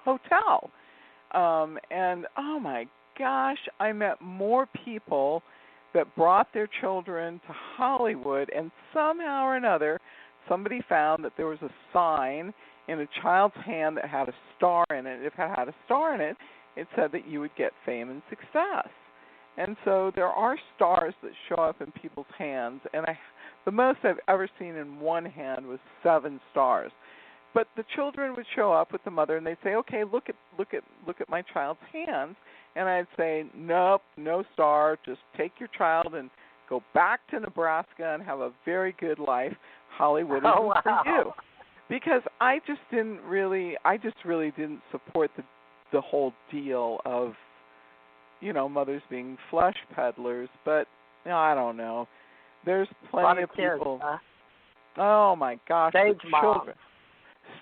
hotel. And oh my gosh, I met more people that brought their children to Hollywood, and somehow or another, somebody found that there was a sign in a child's hand that had a star in it. If it had a star in it, it said that you would get fame and success. And so there are stars that show up in people's hands, and the most I've ever seen in one hand was 7 stars. But the children would show up with the mother, and they'd say, "Okay, look at my child's hands." And I'd say, "Nope, no star. Just take your child and go back to Nebraska and have a very good life. Hollywood isn't for you." Because I just really didn't support the whole deal of, mothers being flesh peddlers. But I don't know. There's plenty of people. Kids, huh? Oh my gosh, Stage children.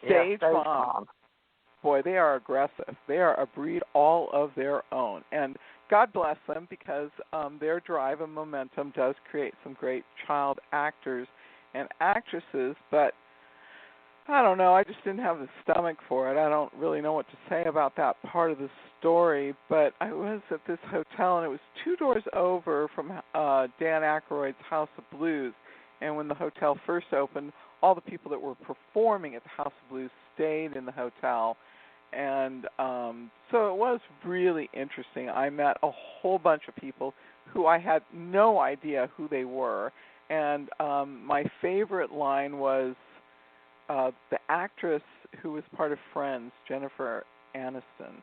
Stage mom. mom. Boy, they are aggressive. They are a breed all of their own. And God bless them, because their drive and momentum does create some great child actors and actresses. But I don't know. I just didn't have the stomach for it. I don't really know what to say about that part of the story. But I was at this hotel, and it was 2 doors over from Dan Aykroyd's House of Blues. And when the hotel first opened, all the people that were performing at the House of Blues stayed in the hotel. And so it was really interesting. I met a whole bunch of people who I had no idea who they were. And my favorite line was the actress who was part of Friends, Jennifer Aniston.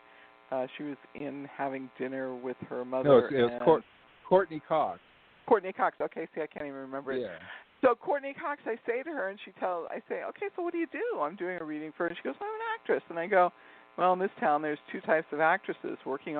She was in having dinner with her mother. No, it was Courtney Cox. Courtney Cox. Okay, see, I can't even remember it. Yeah. So Courtney Cox, I say to her, and I say, "Okay, so what do you do?" I'm doing a reading for her. And she goes, "I'm an actress." And I go, "Well, in this town, there's 2 types of actresses: working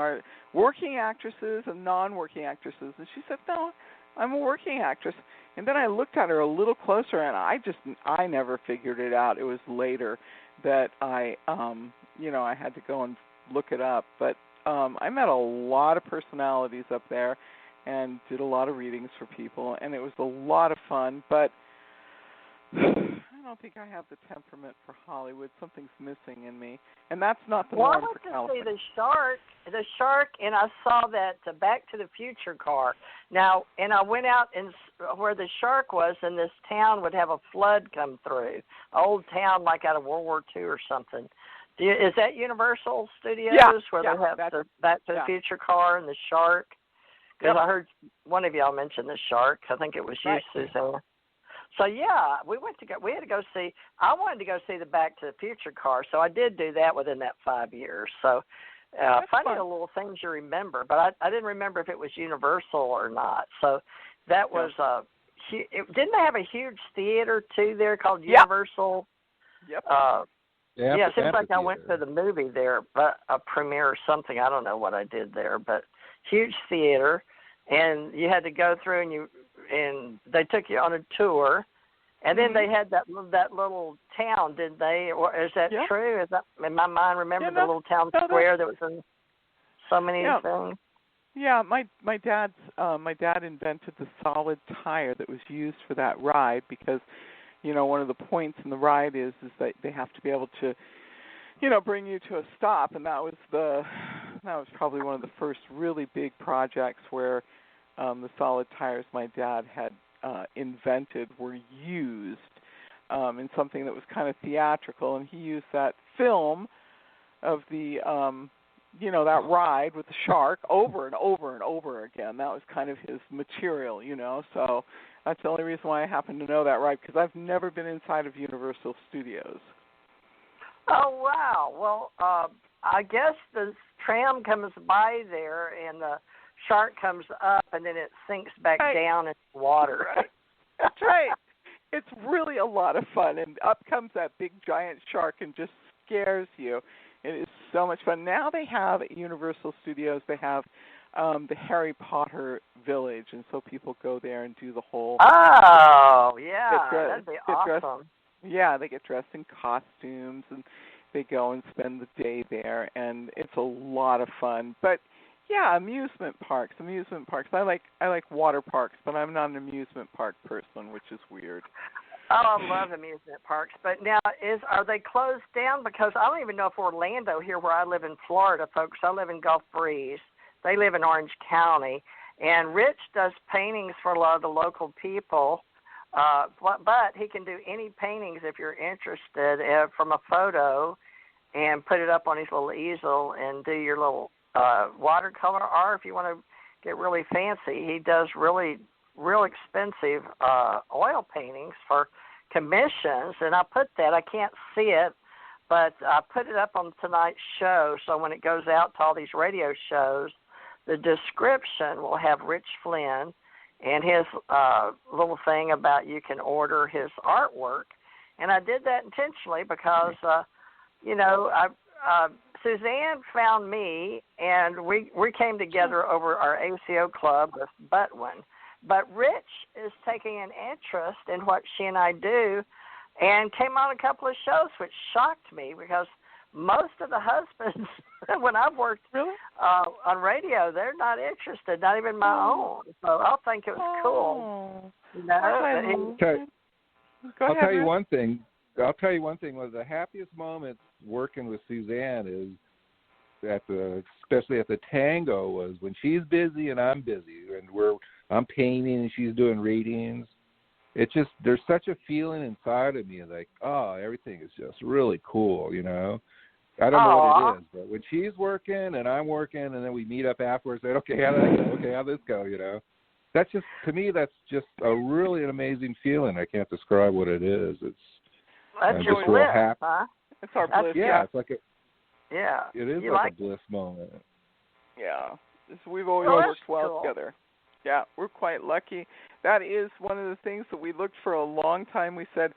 actresses and non-working actresses." And she said, "No, I'm a working actress." And then I looked at her a little closer, and I never figured it out. It was later that I had to go and look it up. But I met a lot of personalities up there and did a lot of readings for people, and it was a lot of fun. But I don't think I have the temperament for Hollywood. Something's missing in me, and that's not the norm for California. I went to see the shark, and I saw that Back to the Future car. Now, and I went out and where the shark was, and this town would have a flood come through, old town like out of World War II or something. Is that Universal Studios where they have the Back to the Future car and the shark? Because I heard one of y'all mention the shark. I think it was you, Suzanne. So we had to go see. I wanted to go see the Back to the Future car, so I did do that within that 5 years. So funny the little things you remember, but I didn't remember if it was Universal or not. So that was didn't they have a huge theater too there called Universal? Yep. It seems like I went to the movie there, but a premiere or something. I don't know what I did there, but huge theater, and you had to go through, and they took you on a tour, and then they had that little town, didn't they? Or is that true? Is that in my mind? Remember the little town square that was in so many things? Yeah, my dad invented the solid tire that was used for that ride, because one of the points in the ride is that they have to be able to bring you to a stop, and that was probably one of the first really big projects where the solid tires my dad had invented were used in something that was kind of theatrical, and he used that film of the that ride with the shark over and over and over again. That was kind of his material, so that's the only reason why I happen to know that ride, because I've never been inside of Universal Studios. Oh, wow. Well, I guess the tram comes by there, and the shark comes up, and then it sinks back down into the water. Right. That's right. It's really a lot of fun, and up comes that big giant shark and just scares you. It is so much fun. Now they have at Universal Studios, they have the Harry Potter Village, and so people go there and do the whole... Oh, yeah, that'd be awesome. Yeah, they get dressed in costumes, and they go and spend the day there, and it's a lot of fun. But yeah, amusement parks. I like water parks, but I'm not an amusement park person, which is weird. Oh, I love amusement parks. But now, are they closed down? Because I don't even know if Orlando, here where I live in Florida, folks, I live in Gulf Breeze. They live in Orange County. And Rich does paintings for a lot of the local people. But he can do any paintings if you're interested from a photo and put it up on his little easel and do your little watercolor art if you want to get really fancy. He does real expensive oil paintings for commissions, and I can't see it, but I put it up on tonight's show, so when it goes out to all these radio shows, the description will have Rich Flynn and his little thing about you can order his artwork. And I did that intentionally because, Suzanne found me, and we came together over our ACO club with Butwin. But Rich is taking an interest in what she and I do and came on a couple of shows, which shocked me because most of the husbands, when I've worked on radio, they're not interested, not even my own. So I think it was cool. I'll tell you one thing. One of the happiest moments working with Suzanne is especially at the tango was when she's busy and I'm busy, and I'm painting and she's doing readings. It's just there's such a feeling inside of me like, oh, everything is just really cool, I don't know what it is, but when she's working and I'm working, and then we meet up afterwards, and okay, how did that go? Okay, how'd this go? That's just, to me, that's just a really an amazing feeling. I can't describe what it is. That's your bliss, huh? It's our bliss. Yeah, it's like it is like a bliss moment. Yeah, we've always worked well together. Yeah, we're quite lucky. That is one of the things that we looked for a long time. We said,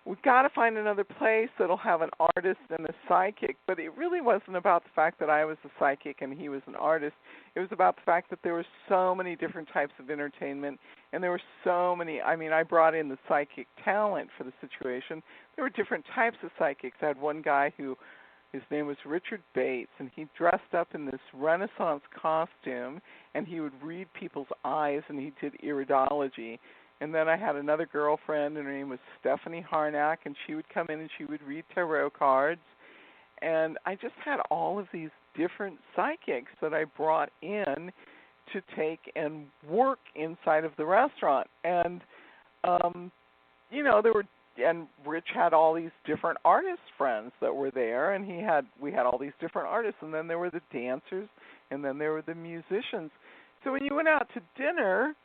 we've got to find another place that'll have an artist and a psychic. But it really wasn't about the fact that I was a psychic and he was an artist. It was about the fact that there were so many different types of entertainment, and there were so many. I mean, I brought in the psychic talent for the situation. There were different types of psychics. I had one guy his name was Richard Bates, and he dressed up in this Renaissance costume, and he would read people's eyes, and he did iridology. And then I had another girlfriend, and her name was Stephanie Harnack, and she would come in and she would read tarot cards. And I just had all of these different psychics that I brought in to take and work inside of the restaurant. And, and Rich had all these different artist friends that were there, and we had all these different artists, and then there were the dancers, and then there were the musicians. So when you went out to dinner,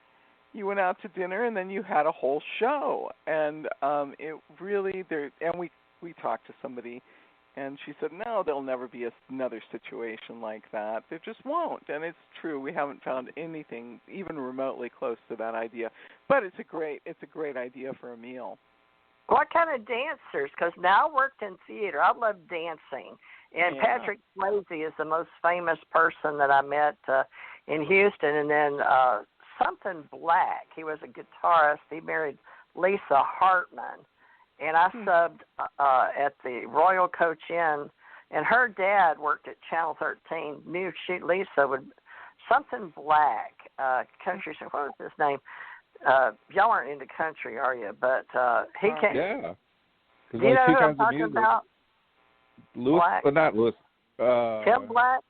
and then you had a whole show, and it really and we talked to somebody, and she said, no, there'll never be another situation like that. There just won't, and it's true. We haven't found anything even remotely close to that idea, but it's a great idea for a meal. What kind of dancers? Because now I worked in theater. I love dancing. And Patrick Swayze is the most famous person that I met in Houston. And then something Black. He was a guitarist. He married Lisa Hartman. And I subbed at the Royal Coach Inn. And her dad worked at Channel 13. Lisa would, something Black, country, what was his name? Y'all aren't into country, are you? But he came. Yeah. Do you know who I'm talking about? Lewis, but not Lewis. Tim Black?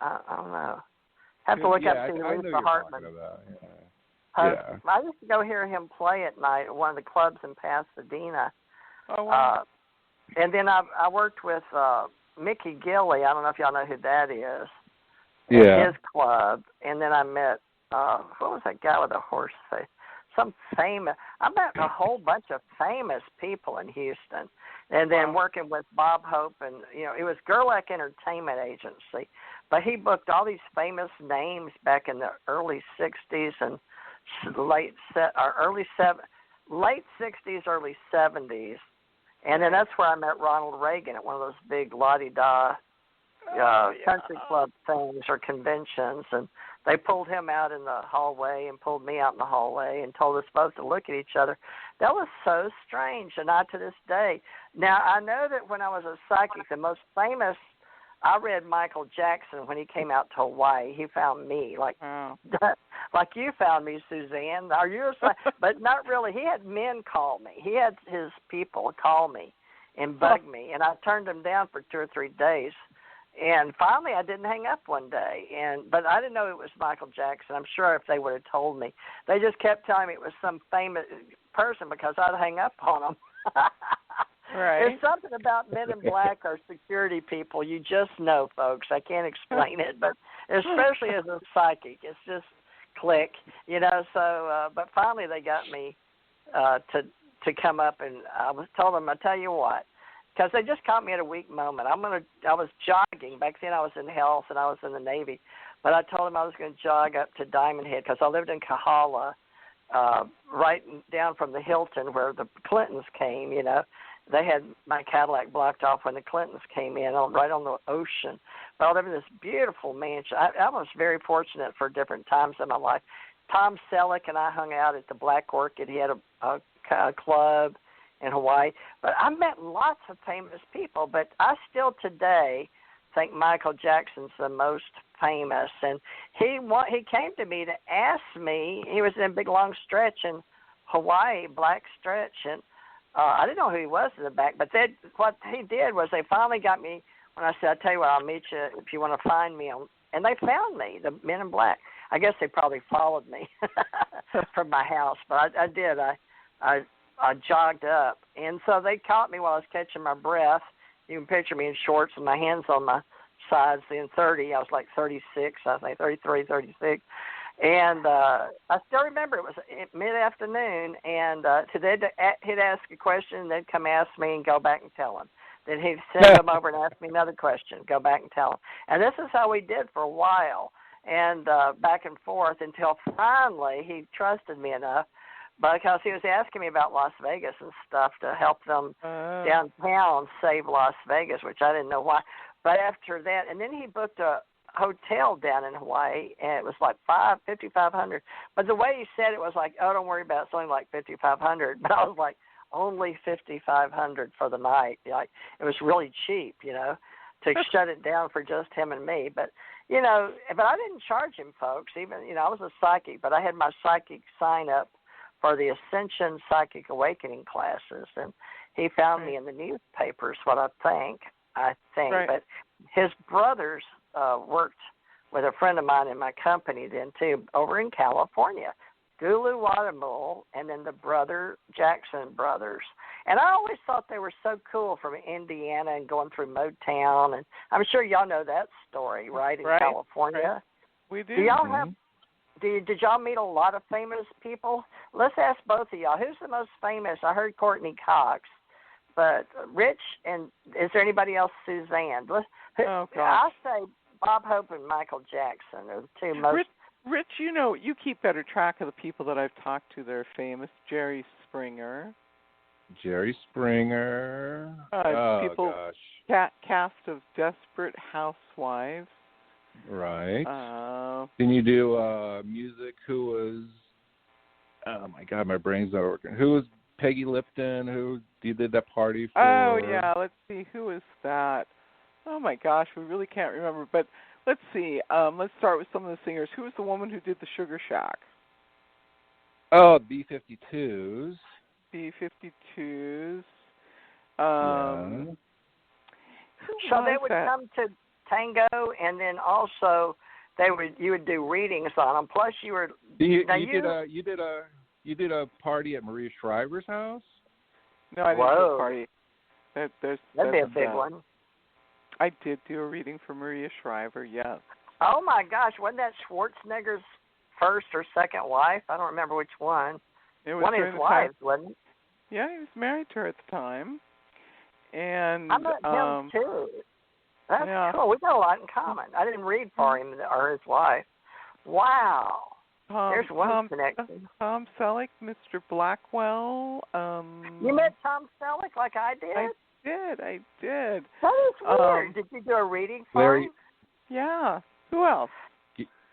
I don't know. Have to look up to Lisa Hartman. Yeah. I used to go hear him play at night at one of the clubs in Pasadena. Oh, wow. And then I worked with Mickey Gilley. I don't know if y'all know who that is. Yeah. At his club. And then I met, what was that guy with a horse face? I met a whole bunch of famous people in Houston. And then working with Bob Hope, and, it was Gerlach Entertainment Agency. But he booked all these famous names back in the early 60s and late 60s, early 70s. And then that's where I met Ronald Reagan at one of those big la-di-da country club things or conventions. And they pulled him out in the hallway and pulled me out in the hallway and told us both to look at each other. That was so strange, and I to this day. Now, I know that when I was a psychic, the most famous I read Michael Jackson when he came out to Hawaii. He found me, like like you found me, Suzanne. Are you? But not really. He had men call me. He had his people call me and bug me, and I turned them down for 2 or 3 days. And finally, I didn't hang up one day. But I didn't know it was Michael Jackson. I'm sure if they would have told me, they just kept telling me it was some famous person because I'd hang up on them. Right. There's something about Men in Black or security people. You just know, folks. I can't explain it, but especially as a psychic, it's just click, you know. So, but finally they got me to come up, and I told them, I tell you what, because they just caught me at a weak moment. I was jogging back then. I was in health and I was in the Navy, but I told them I was going to jog up to Diamond Head because I lived in Kahala, right down from the Hilton where the Clintons came, you know. They had my Cadillac blocked off when the Clintons came in, right on the ocean. But I lived in this beautiful mansion. I was very fortunate for different times in my life. Tom Selleck and I hung out at the Black Orchid. He had a club in Hawaii. But I met lots of famous people, but I still today think Michael Jackson's the most famous. And he came to me to ask me. He was in a big, long stretch in Hawaii, black stretch, and I didn't know who he was in the back, but what he did was they finally got me when I said, I'll tell you what, I'll meet you if you want to find me. And they found me, the Men in Black. I guess they probably followed me from my house, but I did. I jogged up. And so they caught me while I was catching my breath. You can picture me in shorts and my hands on my sides. In 30, I was like 36, I think, 33, 36. And I still remember it was mid-afternoon, and he'd ask a question, they'd come ask me and go back and tell him. Then he'd send them over and ask me another question, go back and tell him. And this is how we did for a while, and back and forth until finally he trusted me enough because he was asking me about Las Vegas and stuff to help them downtown save Las Vegas, which I didn't know why. But after that, and then he booked a hotel down in Hawaii, and it was like $5,500. But the way he said it was like, oh, don't worry about it, it's only like $5,500. But I was like, only $5,500 for the night. Like, it was really cheap, you know, to shut it down for just him and me. But you know, but I didn't charge him, folks. Even, you know, I was a psychic, but I had my psychic sign up for the Ascension Psychic Awakening classes, and he found me in the newspapers. What I think, Right. but his brothers worked with a friend of mine in my company then too, over in California, Gulu Wadamul, and then the Jackson brothers. And I always thought they were so cool from Indiana and going through Motown, and I'm sure y'all know that story, right, in California. Right. We do. Do y'all have? Did y'all meet a lot of famous people? Let's ask both of y'all. Who's the most famous? I heard Courtney Cox, but Rich, and is there anybody else? Suzanne. Oh, gosh. I say Bob Hope and Michael Jackson are the two most. Rich, you know, you keep better track of the people that I've talked to that are famous. Jerry Springer. People, gosh. Cast of Desperate Housewives. Right. Can you do music? Who was? Oh my God, my brain's not working. Who was Peggy Lipton? Who you did that party for? Oh yeah, let's see. Who is that? Oh my gosh, we really can't remember. But let's see. Let's start with some of the singers. Who was the woman who did the Sugar Shack? Oh, B-52s. B-52s. So they would come to Tango, and then also you would do readings on them. Plus, you were you did a party at Maria Shriver's house. No, I didn't do a party. That'd be a big one. I did do a reading for Maria Shriver. Yes. Oh my gosh, wasn't that Schwarzenegger's first or second wife? I don't remember which one. It was one of his wives, wasn't it? Yeah, he was married to her at the time. And I met him too. That's cool. We got a lot in common. I didn't read for him or his wife. Wow. There's one connection. Tom Selleck, Mr. Blackwell. You met Tom Selleck like I did? I did. That is weird. Did you do a reading for him? Yeah. Who else?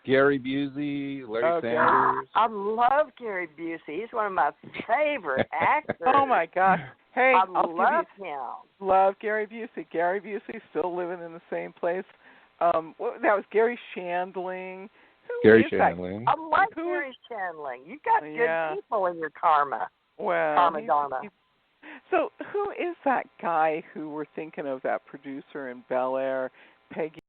Gary Busey, Larry Sanders. I love Gary Busey. He's one of my favorite actors. Oh my gosh, Hey, I I'll love give you, him. love Gary Busey. Gary Busey still living in the same place. That was Gary Shandling. Who Gary is Shandling. I like Who Gary Shandling. You got Yeah. good people in your karma. Well, Karma Dharma. so who is that guy who we're thinking of, that producer in Bel Air, Peggy